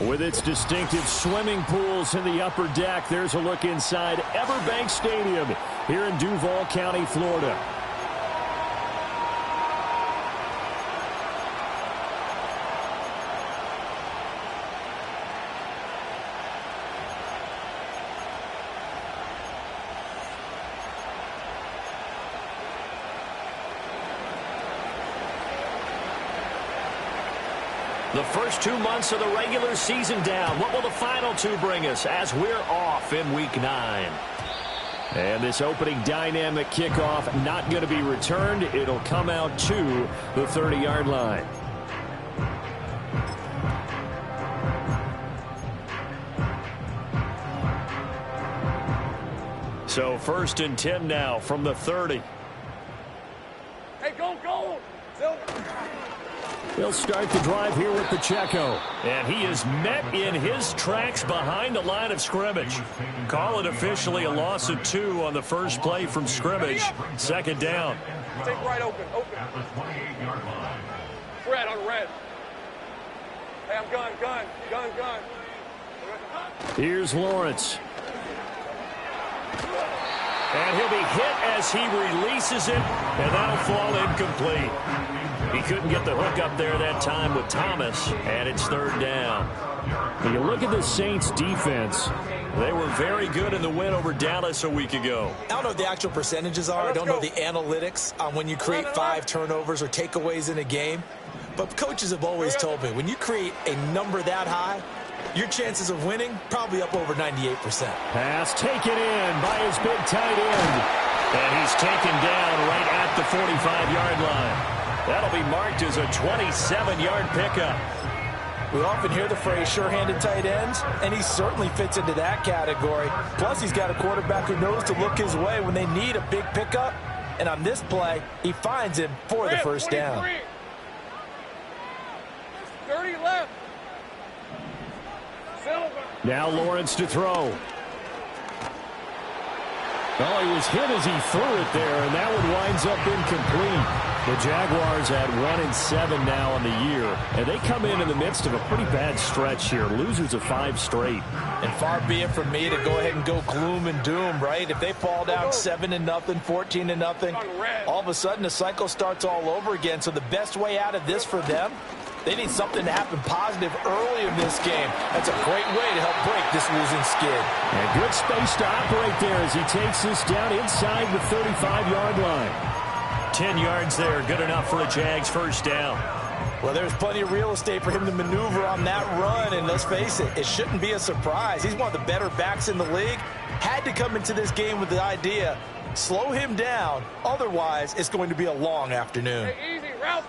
With its distinctive swimming pools in the upper deck, there's a look inside Everbank Stadium here in Duval County, Florida. The first 2 months of the regular season down. What will the final 2 bring us as we're off in Week 9? And this opening dynamic kickoff not going to be returned. It'll come out to the 30-yard line. So 1st and 10 now from the 30. Hey, go! He'll start the drive here with Pacheco. And he is met in his tracks behind the line of scrimmage. Call it officially a loss of 2 on the first play from scrimmage. 2nd down. Take right open. Red on red. Hey, I'm gun. Here's Lawrence. And he'll be hit as he releases it, and that'll fall incomplete. He couldn't get the hook up there that time with Thomas, and it's 3rd down. When you look at the Saints' defense, they were very good in the win over Dallas a week ago. I don't know what the actual percentages are. I don't know the analytics on when you create 5 turnovers or takeaways in a game. But coaches have always told me, when you create a number that high, your chances of winning probably up over 98%. Pass taken in by his big tight end. And he's taken down right at the 45-yard line. That'll be marked as a 27-yard pickup. We often hear the phrase sure-handed tight ends, and he certainly fits into that category. Plus, he's got a quarterback who knows to look his way when they need a big pickup. And on this play, he finds him for the first down. 30 left. Now Lawrence to throw. Oh, he was hit as he threw it there, and that one winds up incomplete. The Jaguars at 1-7 now on the year, and they come in the midst of a pretty bad stretch here. Losers of 5 straight. And far be it from me to go ahead and go gloom and doom, right? If they fall down 7-0, 14-0, all of a sudden the cycle starts all over again. So the best way out of this for them, they need something to happen positive early in this game. That's a great way to help break this losing skid. And good space to operate there as he takes this down inside the 35-yard line. 10 yards there, good enough for a Jags first down. Well, there's plenty of real estate for him to maneuver on that run, and let's face it, it shouldn't be a surprise. He's one of the better backs in the league. Had to come into this game with the idea, slow him down, otherwise it's going to be a long afternoon. Hey, easy, route.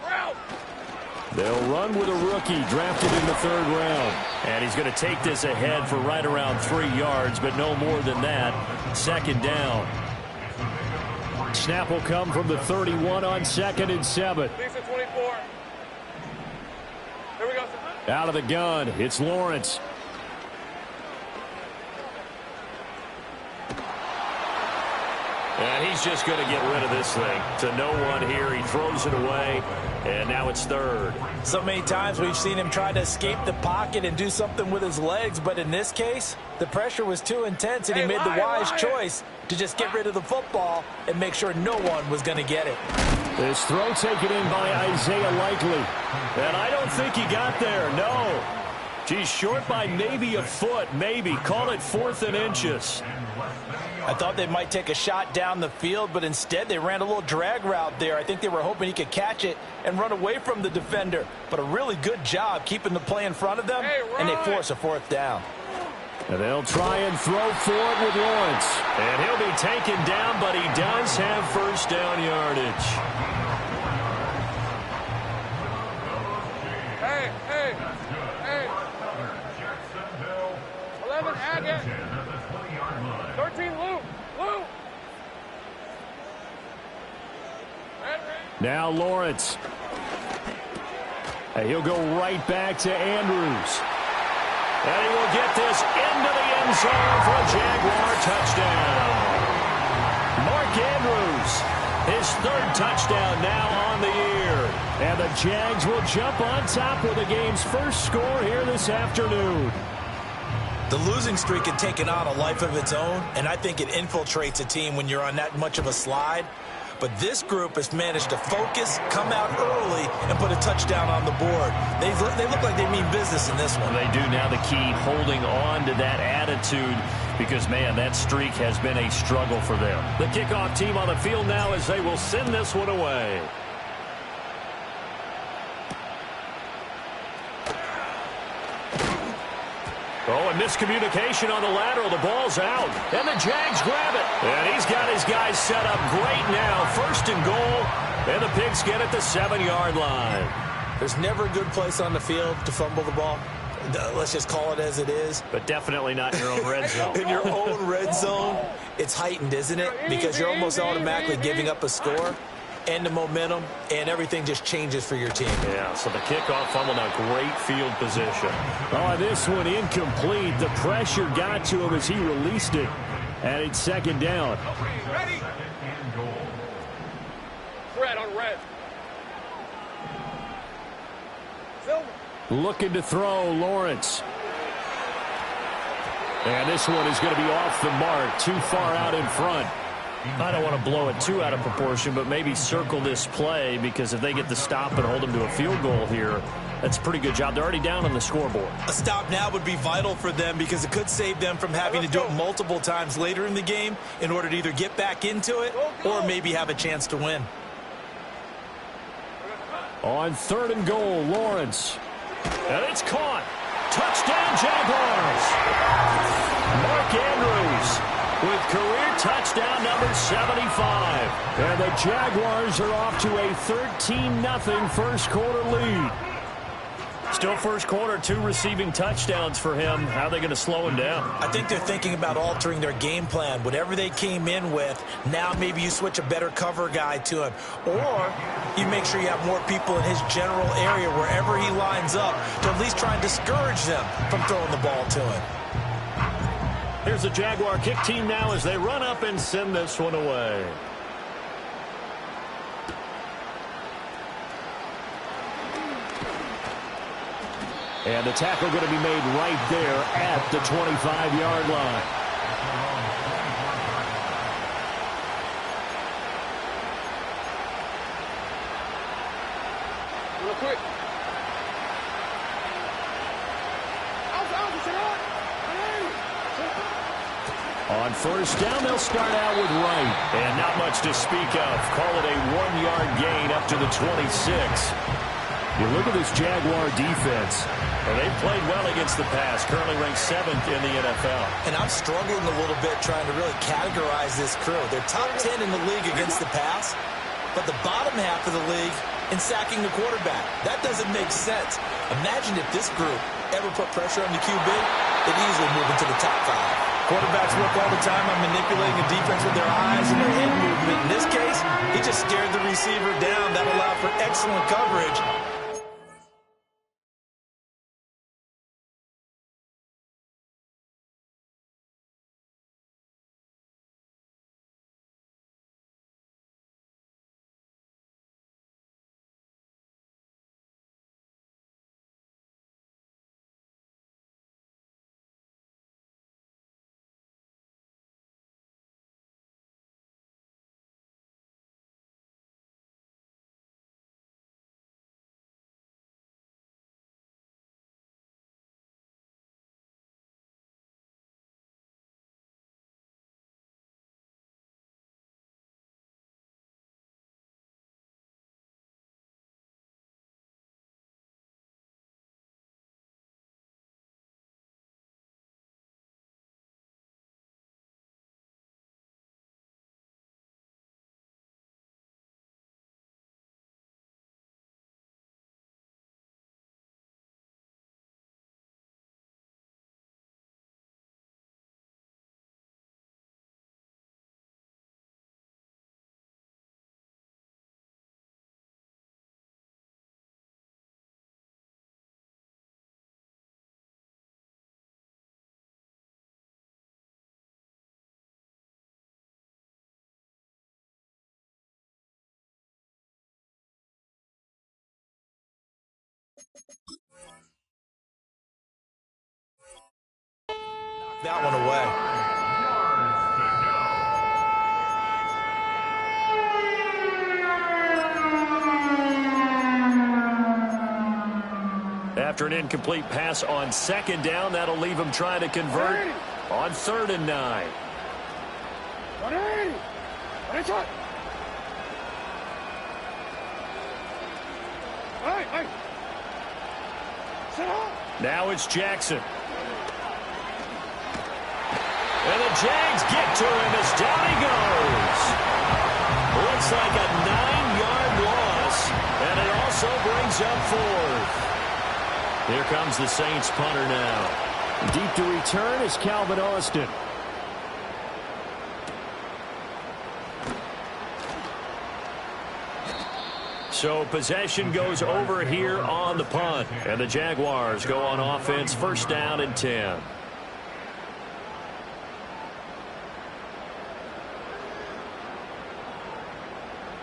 They'll run with a rookie drafted in the 3rd round. And he's going to take this ahead for right around 3 yards, but no more than that. 2nd down. Snap will come from the 31 on 2nd and 7. Lisa 24. Here we go. Out of the gun, it's Lawrence. And he's just going to get rid of this thing. To no one here. He throws it away, and now it's 3rd. So many times we've seen him try to escape the pocket and do something with his legs, but in this case, the pressure was too intense, and he made the wise choice to just get rid of the football and make sure no one was going to get it. This throw taken in by Isaiah Likely. And I don't think he got there, no. He's short by maybe a foot, maybe. Call it 4th and inches. I thought they might take a shot down the field, but instead they ran a little drag route there. I think they were hoping he could catch it and run away from the defender. But a really good job keeping the play in front of them, and they force a 4th down. And they'll try and throw for it with Lawrence. And he'll be taken down, but he does have first down yardage. Hey. 11 Agate. 13 Luke. Now Lawrence. And he'll go right back to Andrews. And he will get this into the end zone for a Jaguar touchdown. Mark Andrews, his 3rd touchdown now on the year. And the Jags will jump on top with the game's first score here this afternoon. The losing streak had taken on a life of its own, and I think it infiltrates a team when you're on that much of a slide. But this group has managed to focus, come out early, and put a touchdown on the board. They look like they mean business in this one. They do. Now the key, holding on to that attitude, because, man, that streak has been a struggle for them. The kickoff team on the field now as they will send this one away. Oh, a miscommunication on the lateral. The ball's out. And the Jags grab it. And he's got his guys set up great now. First and goal. And the Pigs get it the 7-yard line. There's never a good place on the field to fumble the ball. Let's just call it as it is. But definitely not in your own red zone. In your own red zone, it's heightened, isn't it? Because you're almost automatically giving up a score and the momentum, and everything just changes for your team. Yeah, so the kickoff fumble, now great field position. Oh, this one incomplete. The pressure got to him as he released it. And it's second down. Ready? Red on red. Silver. Looking to throw, Lawrence. And this one is going to be off the mark, too far out in front. I don't want to blow it too out of proportion, but maybe circle this play, because if they get the stop and hold them to a field goal here, that's a pretty good job. They're already down on the scoreboard. A stop now would be vital for them, because it could save them from having to do it multiple times later in the game in order to either get back into it or maybe have a chance to win. On third and goal, Lawrence. And it's caught. Touchdown, Jaguars. Mark Andrews with career touchdown number 75. And the Jaguars are off to a 13-0 first quarter lead. Still first quarter, 2 receiving touchdowns for him. How are they going to slow him down? I think they're thinking about altering their game plan. Whatever they came in with, now maybe you switch a better cover guy to him. Or you make sure you have more people in his general area wherever he lines up to at least try and discourage them from throwing the ball to him. Here's the Jaguar kick team now as they run up and send this one away. And the tackle going to be made right there at the 25-yard line. Real quick. On first down, they'll start out with Wright. And not much to speak of. Call it a 1-yard gain up to the 26. You look at this Jaguar defense. Well, they've played well against the pass, currently ranked 7th in the NFL. And I'm struggling a little bit trying to really categorize this crew. They're top 10 in the league against the pass, but the bottom half of the league in sacking the quarterback. That doesn't make sense. Imagine if this group ever put pressure on the QB, they'd easily move into the top 5. Quarterbacks work all the time on manipulating the defense with their eyes and their head movement. In this case, he just stared the receiver down. That allowed for excellent coverage. knock that one away. After an incomplete pass on second down, that'll leave him trying to convert on 3rd and 9. Now it's Jackson. And the Jags get to him as down he goes. Looks like a 9-yard loss, and it also brings up 4th. Here comes the Saints punter now. Deep to return is Calvin Austin. So possession goes over here on the punt. And the Jaguars go on offense, 1st down and 10.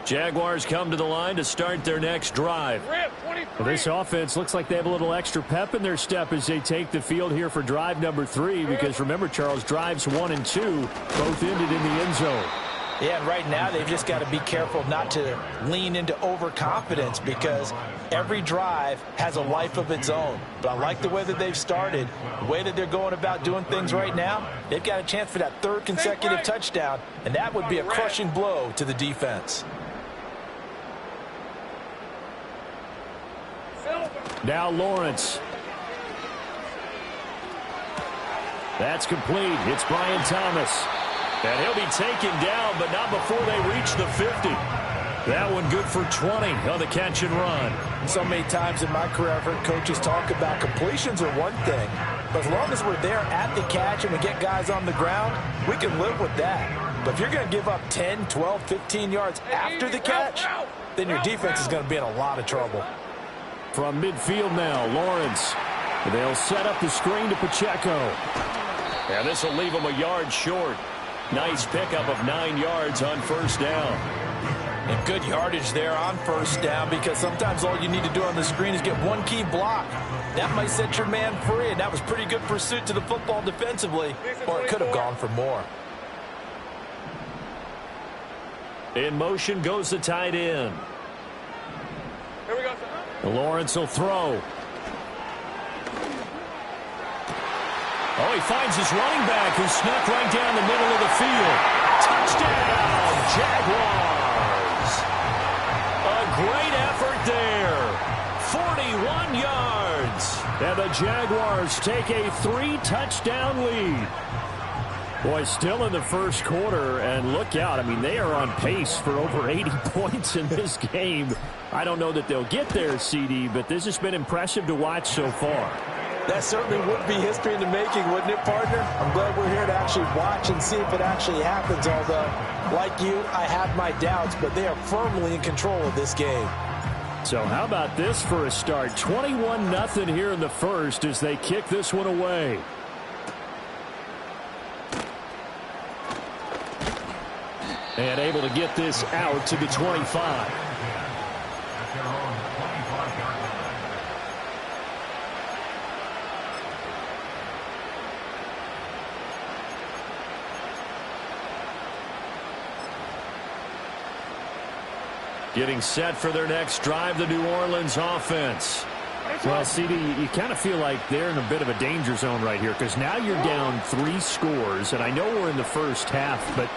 Jaguars come to the line to start their next drive. Well, this offense looks like they have a little extra pep in their step as they take the field here for drive number 3, because remember, Charles, drives 1 and 2 both ended in the end zone. Yeah, and right now they've just got to be careful not to lean into overconfidence, because every drive has a life of its own. But I like the way that they've started, the way that they're going about doing things right now. They've got a chance for that 3rd consecutive touchdown, and that would be a crushing blow to the defense. Now Lawrence. That's complete. It's Brian Thomas. And he'll be taken down, but not before they reach the 50. That one good for 20 on the catch and run. So many times in my career, I've heard coaches talk about completions are one thing, but as long as we're there at the catch and we get guys on the ground, we can live with that. But if you're going to give up 10, 12, 15 yards after the catch, then your defense is going to be in a lot of trouble. From midfield now, Lawrence. They'll set up the screen to Pacheco. And this will leave him a yard short. Nice pickup of 9 yards on 1st down. And good yardage there on 1st down, because sometimes all you need to do on the screen is get one key block. That might set your man free, and that was pretty good pursuit to the football defensively, or it could have gone for more. In motion goes the tight end. Here we go, sir. Lawrence will throw. Oh, he finds his running back, who snuck right down the middle of the field. Touchdown, Jaguars. A great effort there. 41 yards. And the Jaguars take a 3-touchdown lead. Boy, still in the 1st quarter, and look out. I mean, they are on pace for over 80 points in this game. I don't know that they'll get there, CD, but this has been impressive to watch so far. That certainly would be history in the making, wouldn't it, partner? I'm glad we're here to actually watch and see if it actually happens, although, like you, I have my doubts, but they are firmly in control of this game. So how about this for a start? 21-0 here in the 1st as they kick this one away. And able to get this out to the 25. Getting set for their next drive, the New Orleans offense. Well, CD, you kind of feel like they're in a bit of a danger zone right here, because now you're down 3 scores, and I know we're in the 1st half, but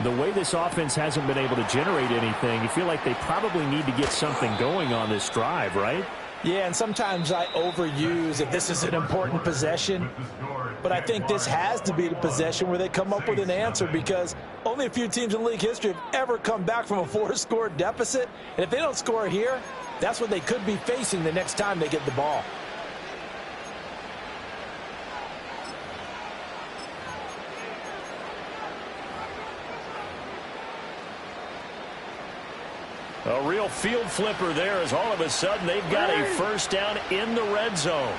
the way this offense hasn't been able to generate anything, you feel like they probably need to get something going on this drive, right? Yeah, and sometimes I overuse if this is an important possession. But I think this has to be the possession where they come up with an answer, because only a few teams in league history have ever come back from a 4-score deficit. And if they don't score here, that's what they could be facing the next time they get the ball. A real field flipper there, as all of a sudden they've got a 1st down in the red zone.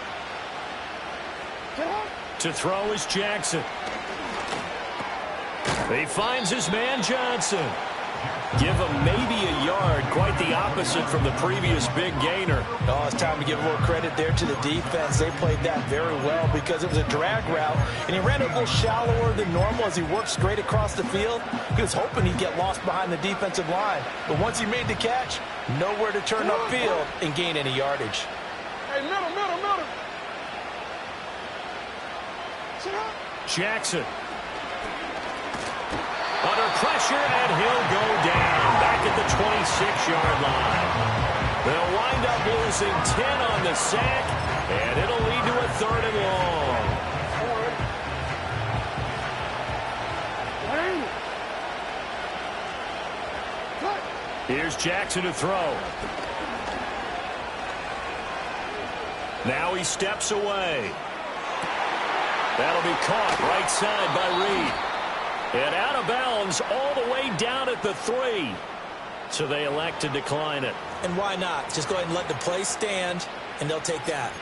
To throw is Jackson. He finds his man Johnson. Give him maybe a yard, quite the opposite from the previous big gainer. Oh, it's time to give a little credit there to the defense. They played that very well because it was a drag route, and he ran a little shallower than normal as he worked straight across the field. He was hoping he'd get lost behind the defensive line, but once he made the catch, nowhere to turn upfield and gain any yardage. Hey, middle. Jackson. Under pressure, and he'll go down back at the 26-yard line. They'll wind up losing 10 on the sack, and it'll lead to a 3rd and long. Here's Jackson to throw. Now he steps away. That'll be caught right side by Reed. And out of bounds all the way down at the 3. So they elect to decline it. And why not? Just go ahead and let the play stand, and they'll take that.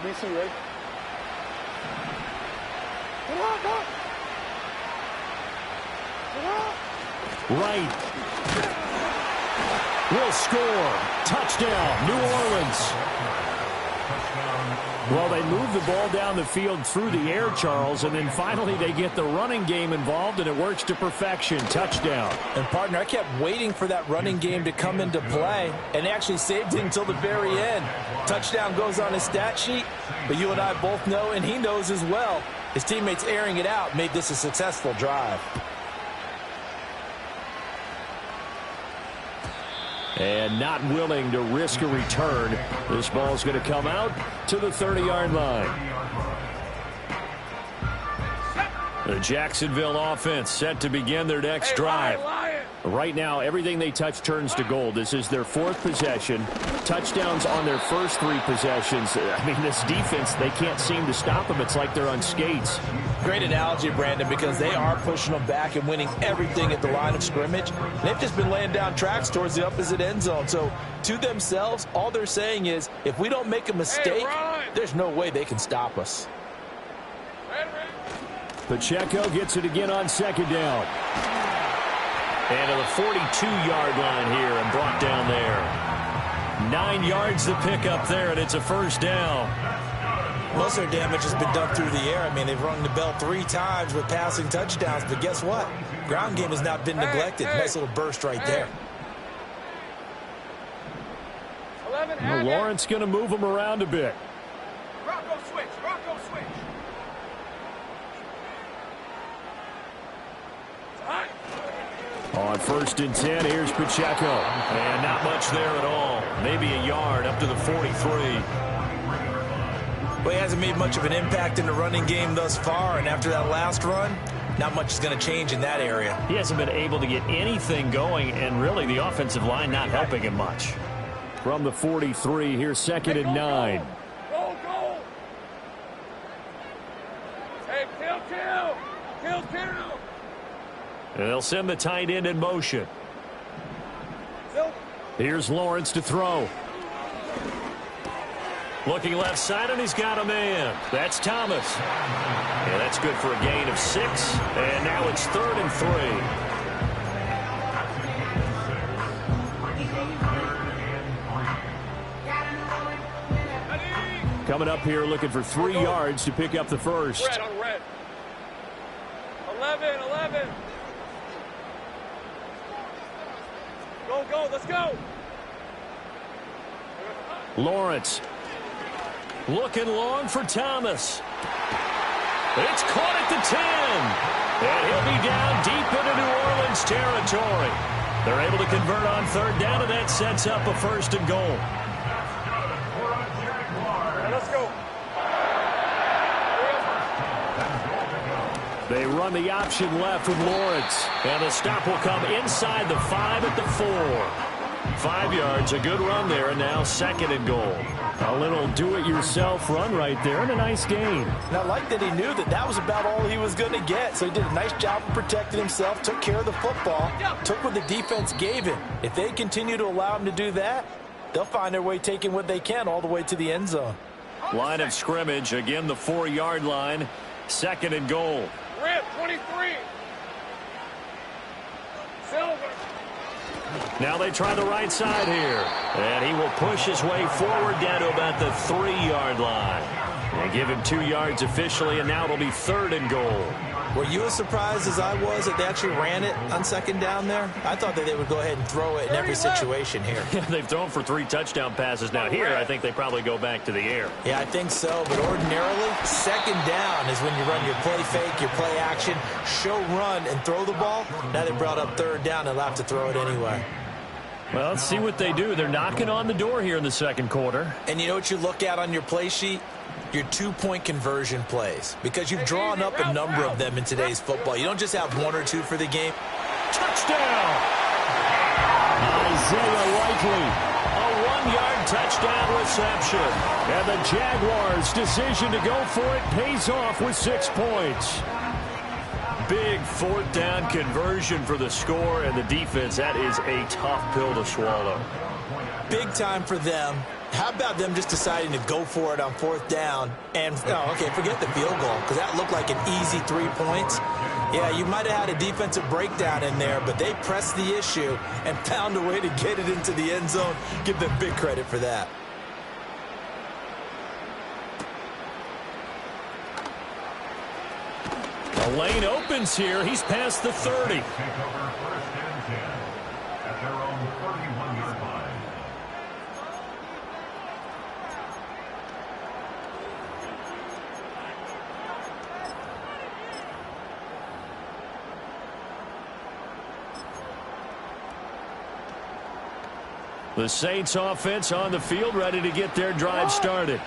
BC, ready? Right. Will score. Touchdown, New Orleans. Well, they move the ball down the field through the air, Charles, and then finally they get the running game involved, and it works to perfection. Touchdown. And, partner, I kept waiting for that running game to come into play, and actually saved it until the very end. Touchdown goes on his stat sheet, but you and I both know, and he knows as well, his teammates airing it out made this a successful drive. And not willing to risk a return. This ball's going to come out to the 30-yard line. The Jacksonville offense set to begin their next drive. Right now, everything they touch turns to gold. This is their 4th possession. Touchdowns on their first 3 possessions. I mean, this defense, they can't seem to stop them. It's like they're on skates. Great analogy, Brandon, because they are pushing them back and winning everything at the line of scrimmage. They've just been laying down tracks towards the opposite end zone. So, to themselves, all they're saying is, if we don't make a mistake, there's no way they can stop us. Pacheco gets it again on 2nd down. And to the 42-yard line here and brought down there. 9 yards to pick up there, and it's a 1st down. Most of their damage has been done through the air. I mean, they've rung the bell 3 times with passing touchdowns, but guess what? Ground game has not been neglected. Nice little burst right there. Well, Lawrence going to move them around a bit. Rocco switch. On 1st and 10, here's Pacheco. And not much there at all. Maybe a yard up to the 43. Well, he hasn't made much of an impact in the running game thus far, and after that last run, not much is going to change in that area. He hasn't been able to get anything going, and really the offensive line not helping him much. From the 43, here's 2nd and 9. Go. Hey, kill. And they'll send the tight end in motion. Here's Lawrence to throw. Looking left side, and he's got a man. That's Thomas. Yeah, that's good for a gain of 6. And now it's 3rd and 3. Coming up here looking for 3 yards to pick up the first. Red on red. 11. Go, let's go. Lawrence. Looking long for Thomas. It's caught at the 10. And he'll be down deep into New Orleans territory. They're able to convert on 3rd down, and that sets up a 1st and goal. Let's go. They run the option left with Lawrence. And the stop will come inside the 5 at the 4. 5 yards, a good run there, and now 2nd and goal. A little do-it-yourself run right there, and a nice gain. And I like that he knew that was about all he was going to get, so he did a nice job of protecting himself, took care of the football, took what the defense gave him. If they continue to allow him to do that, they'll find their way taking what they can all the way to the end zone. Line of scrimmage, again the 4-yard line, 2nd and goal. Red, 23. Now they try the right side here. And he will push his way forward down to about the 3-yard line. And give him 2 yards officially, and now it'll be 3rd and goal. Were you as surprised as I was that they actually ran it on 2nd down there? I thought that they would go ahead and throw it in every situation here. They've thrown for 3 touchdown passes. Now here, I think they probably go back to the air. Yeah, I think so. But ordinarily, 2nd down is when you run your play fake, your play action, show run, and throw the ball. Now they brought up 3rd down and they'll have to throw it anyway. Well, let's see what they do. They're knocking on the door here in the 2nd quarter. And you know what you look at on your play sheet? Your 2-point conversion plays, because you've drawn up a number of them in today's football. You don't just have 1 or 2 for the game. Touchdown! Isaiah Likely, a 1-yard touchdown reception. And the Jaguars' decision to go for it pays off with 6 points. Big 4th down conversion for the score, and the defense, that is a tough pill to swallow. Big time for them. How about them just deciding to go for it on 4th down and, okay, forget the field goal, because that looked like an easy 3 points. Yeah, you might have had a defensive breakdown in there, but they pressed the issue and found a way to get it into the end zone. Give them big credit for that. The lane opens here. He's past the 30. The Saints offense on the field, ready to get their drive started.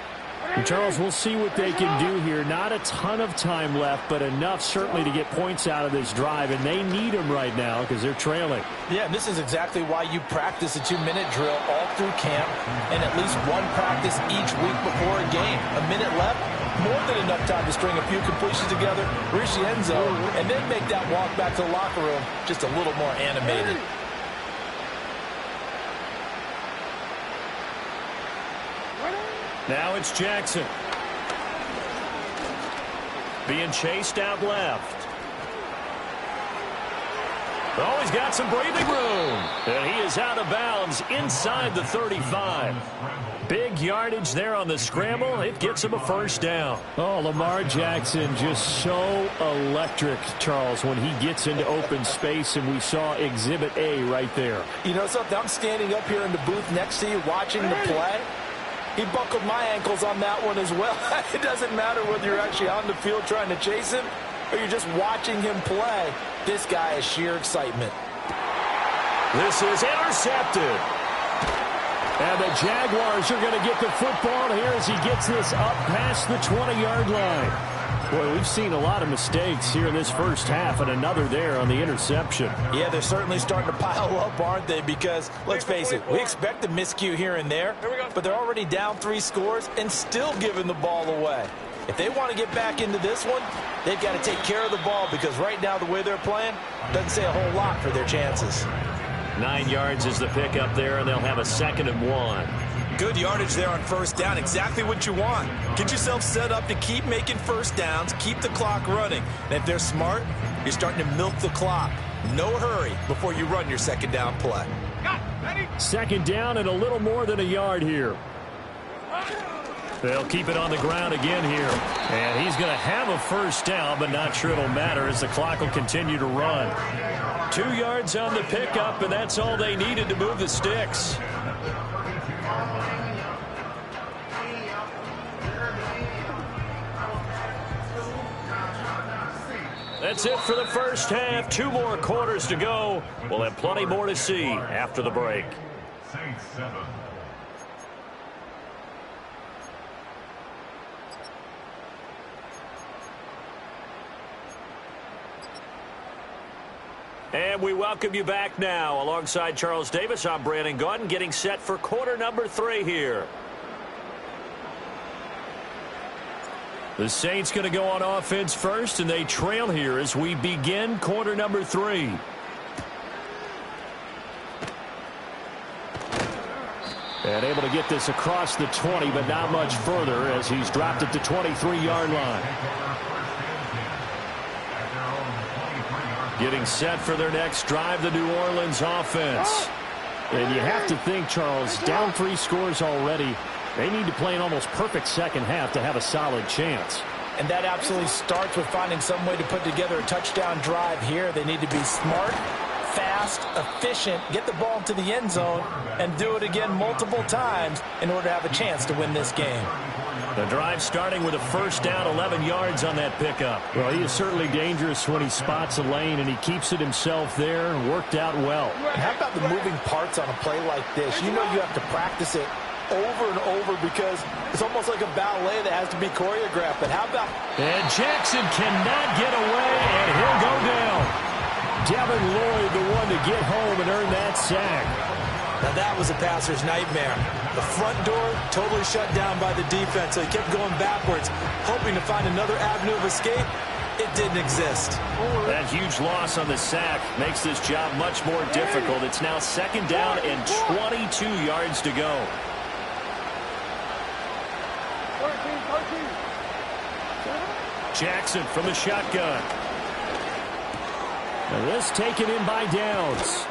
And Charles, we'll see what they can do here. Not a ton of time left, but enough certainly to get points out of this drive, and they need them right now because they're trailing. Yeah, and this is exactly why you practice a 2-minute drill all through camp and at least 1 practice each week before a game. A minute left, more than enough time to string a few completions together, reach the end zone, and then make that walk back to the locker room just a little more animated. Now it's Jackson. Being chased out left. Oh, he's got some breathing room. And he is out of bounds inside the 35. Big yardage there on the scramble. It gets him a 1st down. Oh, Lamar Jackson just so electric, Charles, when he gets into open space, and we saw Exhibit A right there. You know something? I'm standing up here in the booth next to you watching the play. He buckled my ankles on that one as well. It doesn't matter whether you're actually on the field trying to chase him or you're just watching him play. This guy is sheer excitement. This is intercepted. And the Jaguars are going to get the football here as he gets this up past the 20-yard line. Boy, we've seen a lot of mistakes here in this first half, and another there on the interception. Yeah, they're certainly starting to pile up, aren't they? Because, let's face it, we expect a miscue here and there, but they're already down 3 scores and still giving the ball away. If they want to get back into this one, they've got to take care of the ball, because right now the way they're playing doesn't say a whole lot for their chances. 9 yards is the pickup there, and they'll have a 2nd and 1. Good yardage there on 1st down. Exactly what you want. Get yourself set up to keep making 1st downs, keep the clock running. And if they're smart, you're starting to milk the clock. No hurry before you run your 2nd down play. 2nd down and a little more than a yard here. They'll keep it on the ground again here. And he's going to have a 1st down, but not sure it'll matter as the clock will continue to run. 2 yards on the pickup, and that's all they needed to move the sticks. That's it for the first half. 2 more quarters to go. We'll have plenty more to see after the break. And we welcome you back now. Alongside Charles Davis, I'm Brandon Gaudin, getting set for quarter number 3 here. The Saints going to go on offense first, and they trail here as we begin quarter number 3. And able to get this across the 20, but not much further as he's dropped it to 23-yard line. Getting set for their next drive, the New Orleans offense. And you have to think, Charles, down 3 scores already. They need to play an almost perfect second half to have a solid chance. And that absolutely starts with finding some way to put together a touchdown drive here. They need to be smart, fast, efficient, get the ball to the end zone, and do it again multiple times in order to have a chance to win this game. The drive starting with a first down, 11 yards on that pickup. Well, he is certainly dangerous when he spots a lane, and he keeps it himself there and worked out well. And how about the moving parts on a play like this? You know you have to practice it over and over because it's almost like a ballet that has to be choreographed. But how about... And Jackson cannot get away, and he'll go down. Devin Lloyd, the one to get home and earn that sack. Now that was a passer's nightmare. The front door totally shut down by the defense, so he kept going backwards, hoping to find another avenue of escape. It didn't exist. That huge loss on the sack makes this job much more difficult. It's now second down and 22 yards to go. Jackson from the shotgun. And this taken in by Downs.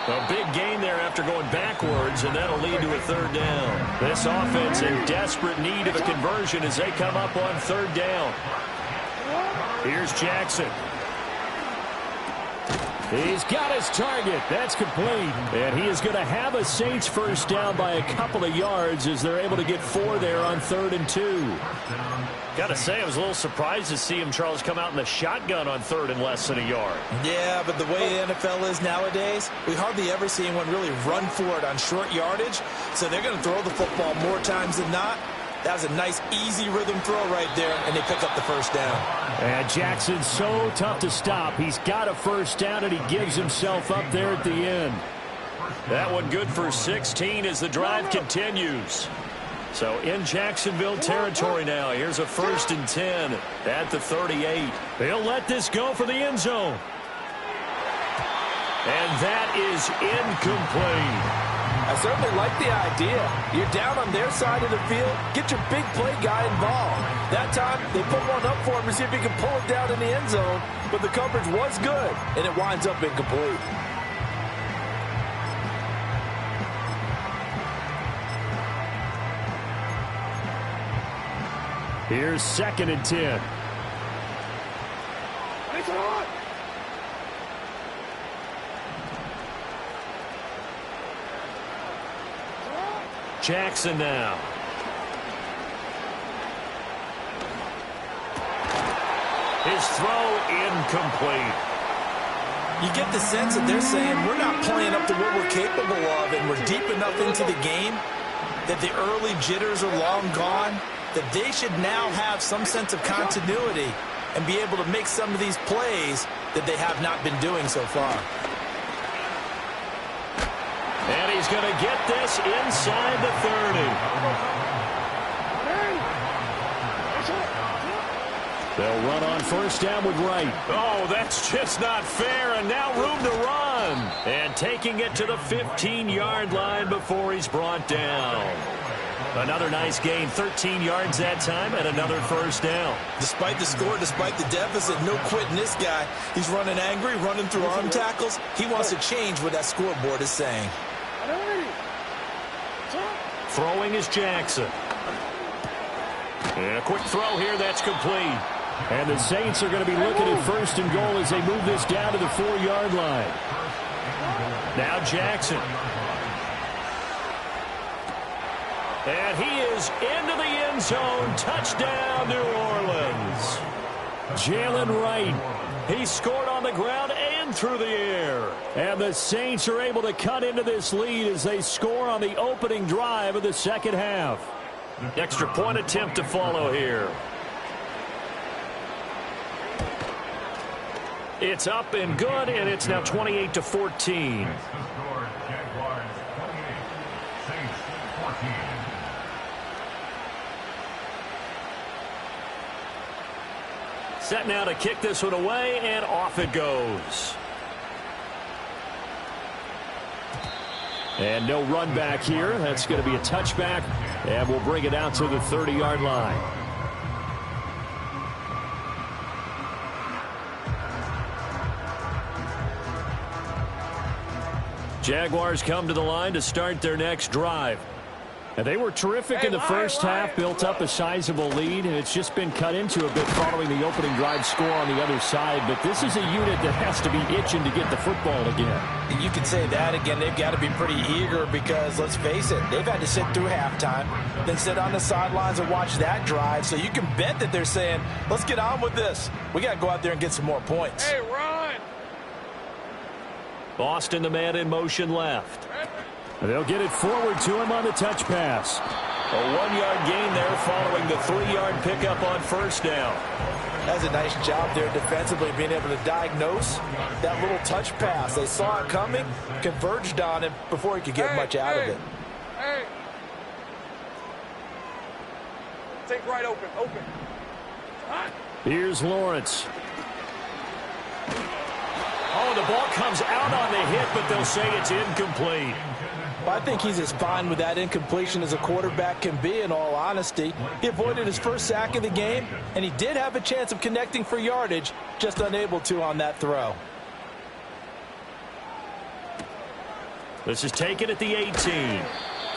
A big gain there after going backwards, and that'll lead to a third down. This offense in desperate need of a conversion as they come up on third down. Here's Jackson. He's got his target. That's complete. And he is going to have a Saints first down by a couple of yards as they're able to get 4 there on 3rd and 2. Got to say, I was a little surprised to see him, Charles, come out in the shotgun on 3rd and less than a yard. Yeah, but the way the NFL is nowadays, we hardly ever see anyone really run for it on short yardage. So they're going to throw the football more times than not. That was a nice, easy rhythm throw right there, and they pick up the first down. And Jackson's so tough to stop. He's got a first down, and he gives himself up there at the end. That one good for 16 as the drive continues. So in Jacksonville territory now. Here's a 1st and 10 at the 38. They'll let this go for the end zone. And that is incomplete. I certainly like the idea. You're down on their side of the field. Get your big play guy involved. That time, they put one up for him to see if he can pull it down in the end zone. But the coverage was good, and it winds up incomplete. Here's 2nd and 10. Jackson now. His throw incomplete. You get the sense that they're saying we're not playing up to what we're capable of, and we're deep enough into the game that the early jitters are long gone, that they should now have some sense of continuity and be able to make some of these plays that they have not been doing so far. And he's going to get this inside the 30. They'll run on first down with Wright. Oh, that's just not fair, and now room to run. And taking it to the 15-yard line before he's brought down. Another nice gain, 13 yards that time, and another first down. Despite the score, despite the deficit, no quitting this guy. He's running angry, running through arm tackles. He wants to change what that scoreboard is saying. Throwing is Jackson. And a quick throw here, that's complete. And the Saints are going to be looking at 1st and goal as they move this down to the 4-yard line. Now Jackson. And he is into the end zone. Touchdown, New Orleans. Jalen Wright. He scored on the ground and through the air. And the Saints are able to cut into this lead as they score on the opening drive of the second half. Extra point attempt to follow here. It's up and good, and it's now 28-14. Set now to kick this one away, and off it goes. And no run back here. That's going to be a touchback, and we'll bring it out to the 30-yard line. Jaguars come to the line to start their next drive. And they were terrific in the first half, built up a sizable lead, and it's just been cut into a bit following the opening drive score on the other side. But this is a unit that has to be itching to get the football again. You can say that again. They've got to be pretty eager because, let's face it, they've had to sit through halftime, then sit on the sidelines and watch that drive. So you can bet that they're saying, let's get on with this. We got to go out there and get some more points. Hey, run! Boston, the man in motion left. They'll get it forward to him on the touch pass. A 1-yard gain there following the 3-yard pickup on first down. That's a nice job there defensively, being able to diagnose that little touch pass. They saw it coming, converged on him before he could get much out of it. Hey! Take right open. Here's Lawrence. Oh, the ball comes out on the hit, but they'll say it's incomplete. I think he's as fine with that incompletion as a quarterback can be, in all honesty. He avoided his first sack of the game, and he did have a chance of connecting for yardage, just unable to on that throw. This is taken at the 18.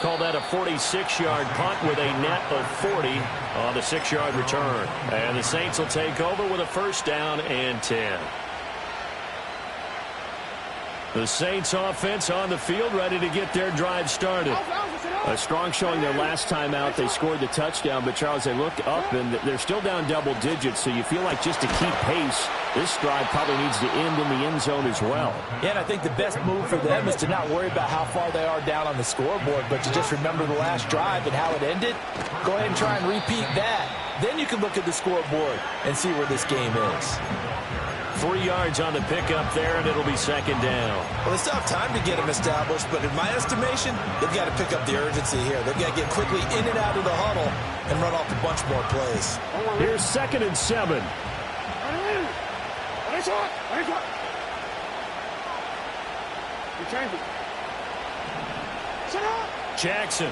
Call that a 46-yard punt with a net of 40 on the 6-yard return. And the Saints will take over with a first down and 10. The Saints offense on the field, ready to get their drive started. A strong showing their last time out. They scored the touchdown, but Charles, they look up and they're still down double digits, so you feel like just to keep pace, this drive probably needs to end in the end zone as well. Yeah, and I think the best move for them is to not worry about how far they are down on the scoreboard, but to just remember the last drive and how it ended. Go ahead and try and repeat that. Then you can look at the scoreboard and see where this game is. 3 yards on the pickup there, and it'll be second down. Well, they still have time to get them established, but in my estimation, they've got to pick up the urgency here. They've got to get quickly in and out of the huddle and run off a bunch more plays. Here's 2nd and 7. Jackson.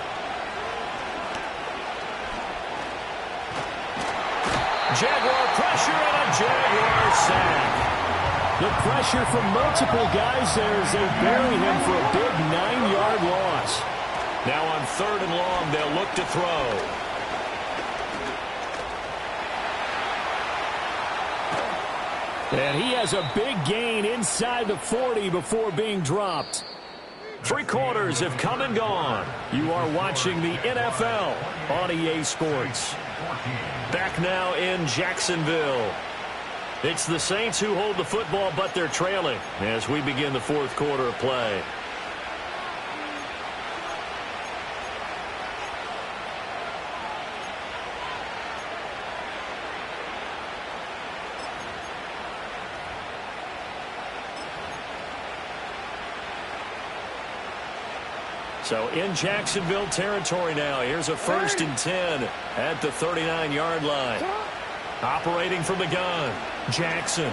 Jaguar pressure and a Jaguar sack. The pressure from multiple guys there as they bury him for a big 9-yard loss. Now on 3rd and long, they'll look to throw. And he has a big gain inside the 40 before being dropped. 3 quarters have come and gone. You are watching the NFL on EA Sports. Back now in Jacksonville. It's the Saints who hold the football, but they're trailing as we begin the 4th quarter of play. So in Jacksonville territory now. Here's a 1st and 10 at the 39-yard line. Operating from the gun, Jackson.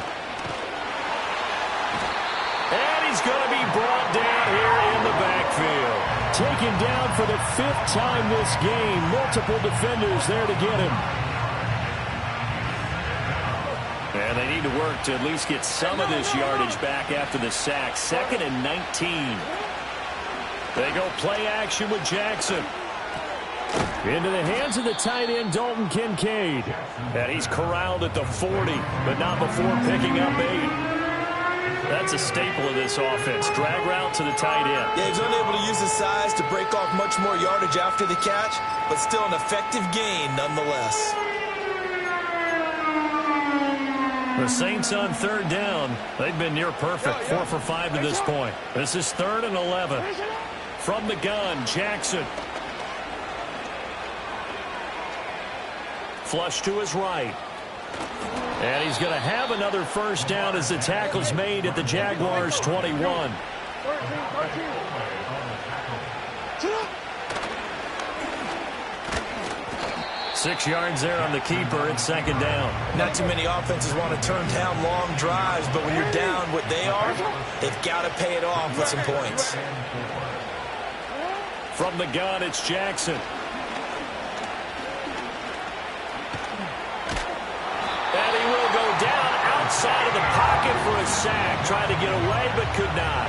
And he's going to be brought down here in the backfield. Taken down for the 5th time this game. Multiple defenders there to get him. And they need to work to at least get some of this yardage back after the sack. 2nd and 19. They go play action with Jackson. Into the hands of the tight end, Dalton Kincaid. And he's corralled at the 40, but not before picking up 8. That's a staple of this offense. Drag route to the tight end. Yeah, he's unable to use his size to break off much more yardage after the catch, but still an effective gain nonetheless. The Saints on 3rd down. They've been near perfect. 4 for 5 to this point. This is 3rd and 11. From the gun, Jackson. Flush to his right. And he's going to have another first down as the tackle's made at the Jaguars' 21. 6 yards there on the keeper. It's 2nd down. Not too many offenses want to turn down long drives, but when you're down what they are, they've got to pay it off with some points. From the gun, it's Jackson. And he will go down outside of the pocket for a sack. Tried to get away, but could not.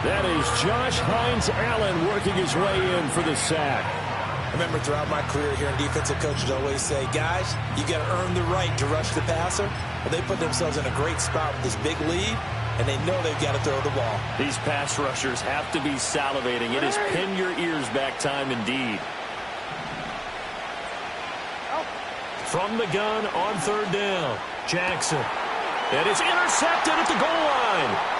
That is Josh Hines-Allen working his way in for the sack. I remember throughout my career here in defensive coaches always say, guys, you got to earn the right to rush the passer. Well, they put themselves in a great spot with this big lead, and they know they've got to throw the ball. These pass rushers have to be salivating. It is pin your ears back time indeed. From the gun on third down, Jackson. It is intercepted at the goal line.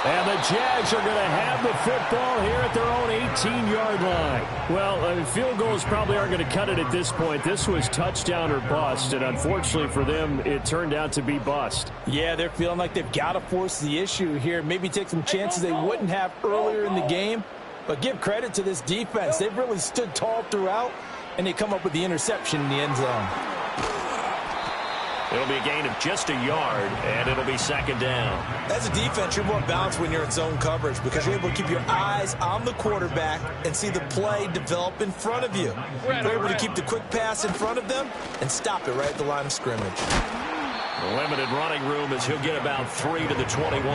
And the Jags are going to have the football here at their own 18-yard line. Well, field goals probably aren't going to cut it at this point. This was touchdown or bust, and unfortunately for them, it turned out to be bust. Yeah, they're feeling like they've got to force the issue here, maybe take some chances they wouldn't have earlier in the game. But give credit to this defense. They've really stood tall throughout, and they come up with the interception in the end zone. It'll be a gain of just a yard, and it'll be second down. As a defense, you're more balanced when you're in zone coverage because you're able to keep your eyes on the quarterback and see the play develop in front of you. You're able to keep the quick pass in front of them and stop it right at the line of scrimmage. Limited running room as he'll get about 3 to the 21.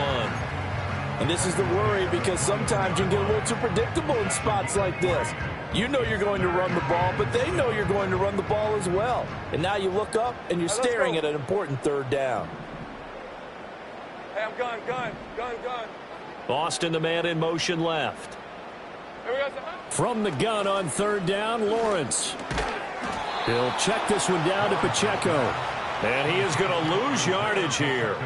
And this is the worry because sometimes you can get a little too predictable in spots like this. You know you're going to run the ball, but they know you're going to run the ball as well. And now you look up and you're staring at an important third down. Hey, I'm gun. Boston, the man in motion left. From the gun on third down, Lawrence. He'll check this one down to Pacheco. And he is going to lose yardage here.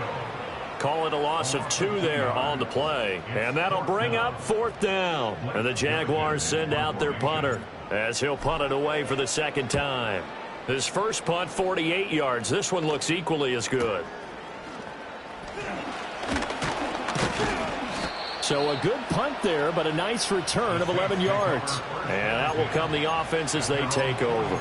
Call it a loss of 2 there on the play. And that'll bring up fourth down. And the Jaguars send out their punter as he'll punt it away for the second time. His first punt, 48 yards. This one looks equally as good. So a good punt there, but a nice return of 11 yards. And that will come the offense as they take over.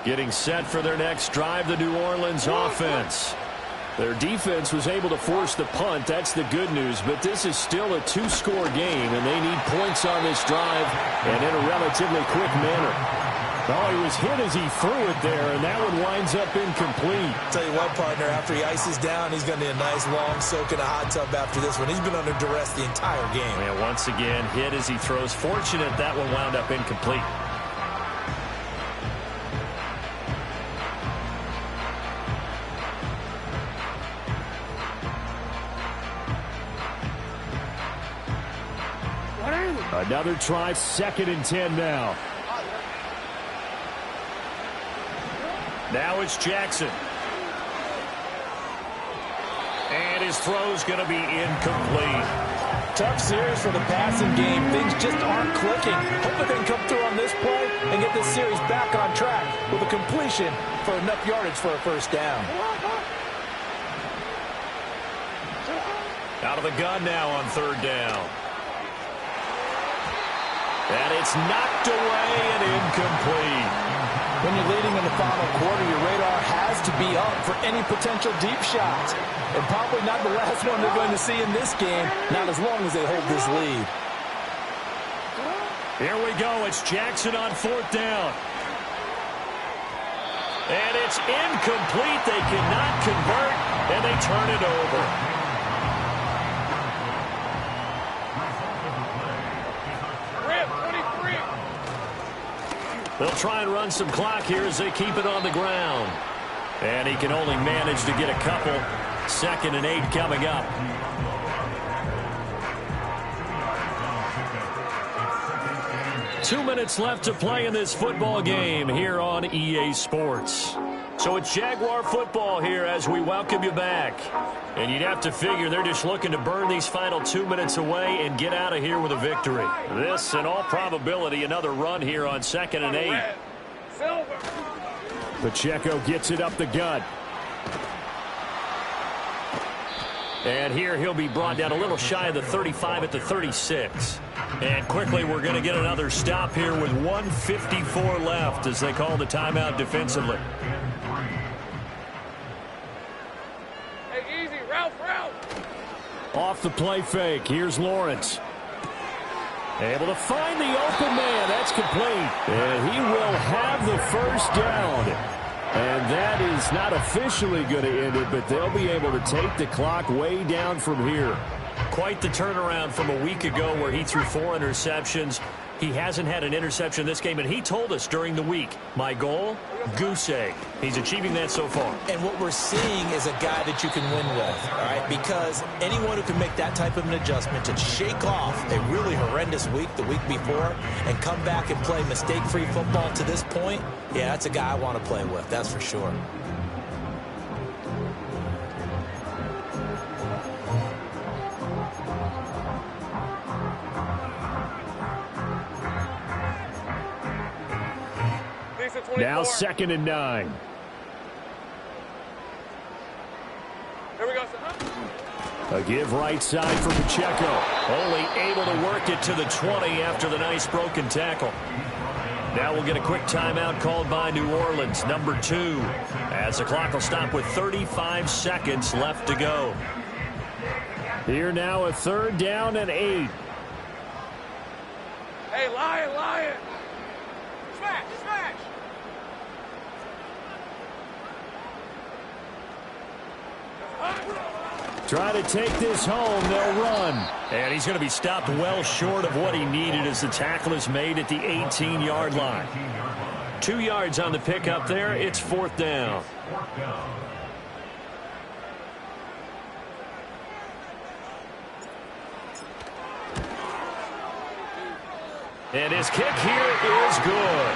Getting set for their next drive, the New Orleans offense. Their defense was able to force the punt. That's the good news. But this is still a 2-score game, and they need points on this drive and in a relatively quick manner. Oh, he was hit as he threw it there, and that one winds up incomplete. Tell you what, partner, after he ices down, he's going to need a nice long soak in a hot tub after this one. He's been under duress the entire game. And once again, hit as he throws. Fortunate that one wound up incomplete. Another try, 2nd and 10 now. Now it's Jackson. And his throw's going to be incomplete. Tough series for the passing game. Things just aren't clicking. Hopefully they can come through on this play and get this series back on track with a completion for enough yardage for a first down. Out of the gun now on third down. And it's knocked away and incomplete. When you're leading in the final quarter, your radar has to be up for any potential deep shots. And probably not the last one they're going to see in this game, not as long as they hold this lead. Here we go. It's Jackson on fourth down. And it's incomplete. They cannot convert, and they turn it over. They'll try and run some clock here as they keep it on the ground. And he can only manage to get a couple. 2nd and 8 coming up. Two minutes left to play in this football game here on EA Sports. So it's Jaguar football here as we welcome you back. And you'd have to figure they're just looking to burn these final 2 minutes away and get out of here with a victory. This, in all probability, another run here on 2nd and 8. Pacheco gets it up the gut. And here he'll be brought down a little shy of the 35 at the 36. And quickly we're going to get another stop here with 1:54 left as they call the timeout defensively. Off the play fake, here's Lawrence. Able to find the open man. That's complete. And he will have the first down. And that is not officially going to end it, but they'll be able to take the clock way down from here. Quite the turnaround from a week ago where he threw 4 interceptions. He hasn't had an interception this game, and he told us during the week, my goal, goose egg. He's achieving that so far. And what we're seeing is a guy that you can win with, all right? Because anyone who can make that type of an adjustment to shake off a really horrendous week the week before and come back and play mistake-free football to this point, yeah, that's a guy I want to play with, that's for sure. Now 2nd and 9. Here we go, sir. A give right side for Pacheco. Only able to work it to the 20 after the nice broken tackle. Now we'll get a quick timeout called by New Orleans, number 2, as the clock will stop with 35 seconds left to go. Here now a 3rd down and 8. Hey, Lion. Smash. Try to take this home. They'll run. And he's going to be stopped well short of what he needed as the tackle is made at the 18-yard line. 2 yards on the pickup there. It's 4th down. And his kick here is good.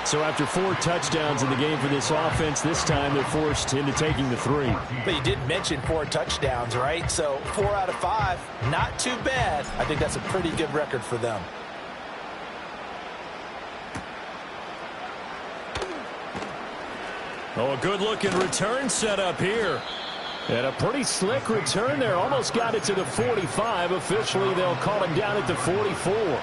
So after 4 touchdowns in the game for this offense, this time they're forced into taking the 3. But you did mention 4 touchdowns, right? So 4 out of 5, not too bad. I think that's a pretty good record for them. Oh, a good-looking return set up here. And a pretty slick return there. Almost got it to the 45. Officially, they'll call him down at the 44.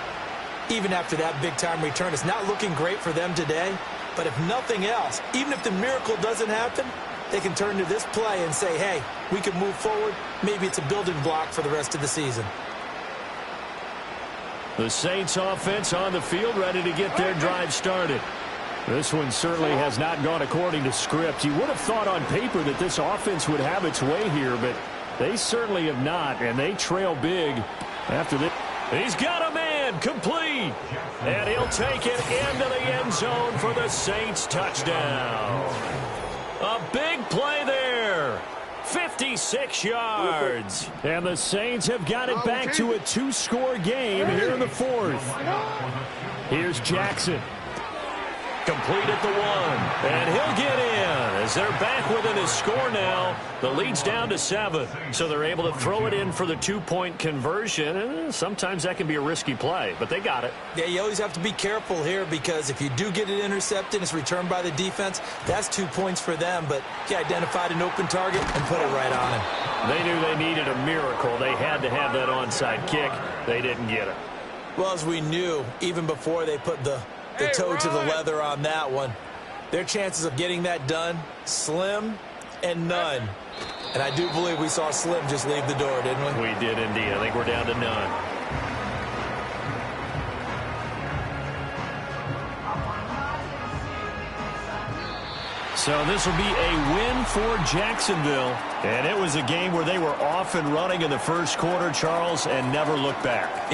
Even after that big-time return, it's not looking great for them today. But if nothing else, even if the miracle doesn't happen, they can turn to this play and say, hey, we can move forward. Maybe it's a building block for the rest of the season. The Saints offense on the field, ready to get their drive started. This one certainly has not gone according to script. You would have thought on paper that this offense would have its way here, but they certainly have not, and they trail big after this. He's got a man, complete, and he'll take it into the end zone for the Saints touchdown. A big play there, 56 yards. And the Saints have got it back to a 2-score game here in the 4th. Here's Jackson. Complete at the 1, and he'll get in as they're back within his score now. The lead's down to 7, so they're able to throw it in for the 2-point conversion. And sometimes that can be a risky play, but they got it. Yeah, you always have to be careful here because if you do get it intercepted, it's returned by the defense, that's 2 points for them. But he identified an open target and put it right on him. They knew they needed a miracle. They had to have that onside kick. They didn't get it. Well, as we knew, even before they put the toe to the leather on that one, their chances of getting that done, slim and none. And I do believe we saw Slim just leave the door, didn't we? We did indeed. I think we're down to none. So this will be a win for Jacksonville. And it was a game where they were off and running in the first quarter, Charles, and never looked back.